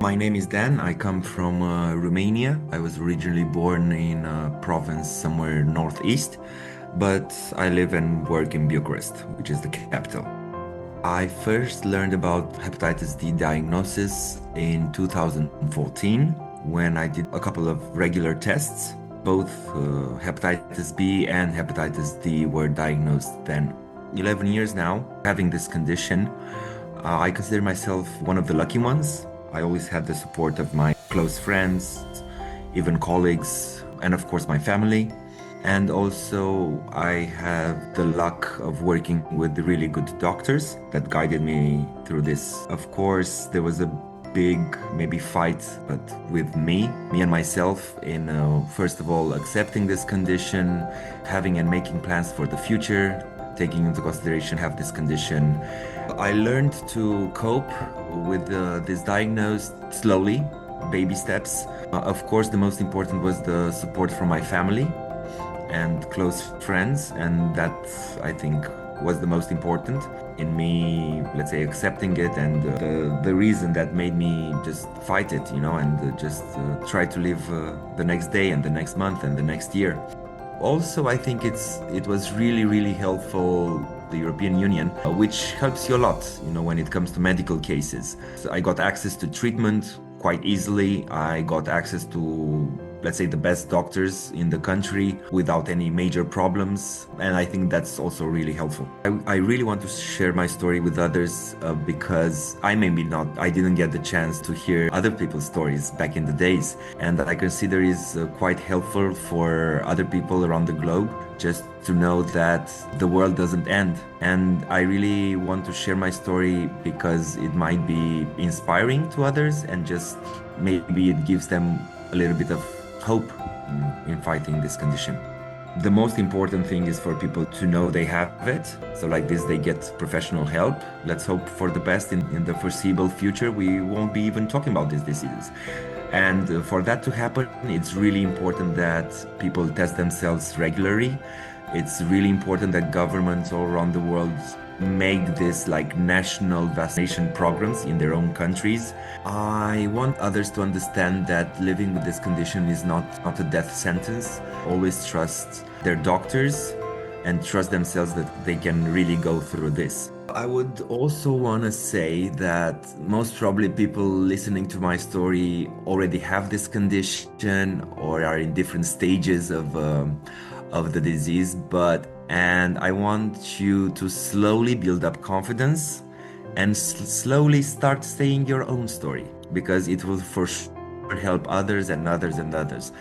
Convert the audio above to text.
My name is Dan. I come from Romania. I was originally born in a province somewhere northeast, but I live and work in Bucharest, which is the capital. I first learned about hepatitis D diagnosis in 2014 when I did a couple of regular tests. Both hepatitis B and hepatitis D were diagnosed then. 11 years now, having this condition, I consider myself one of the lucky ones. I always had the support of my close friends, even colleagues, and of course my family. And also, I have the luck of working with really good doctors that guided me through this. Of course, there was a big, maybe fight, but with me and myself in, first of all, accepting this condition, having and making plans for the future, taking into consideration have this condition. I learned to cope with this diagnosis slowly, baby steps. Of course, the most important was the support from my family and close friends, and that I think was the most important in me, let's say, accepting it, and the reason that made me just fight it, and just try to live the next day and the next month and the next year. Also, I think it was really helpful, the European Union, which helps you a lot, when it comes to medical cases. So I got access to treatment quite easily. I got access to, let's say, the best doctors in the country without any major problems. And I think that's also really helpful. I really want to share my story with others because I didn't get the chance to hear other people's stories back in the days. And I consider is quite helpful for other people around the globe just to know that the world doesn't end. And I really want to share my story because it might be inspiring to others and just maybe it gives them a little bit of hope in fighting this condition. The most important thing is for people to know they have it. So like this, they get professional help. Let's hope for the best in the foreseeable future. We won't be even talking about this disease. And for that to happen, it's really important that people test themselves regularly. It's really important that governments all around the world make this like national vaccination programs in their own countries. I want others to understand that living with this condition is not a death sentence. Always trust their doctors and trust themselves that they can really go through this. I would also want to say that most probably people listening to my story already have this condition or are in different stages of the disease, and I want you to slowly build up confidence and slowly start saying your own story because it will for sure help others and others and others.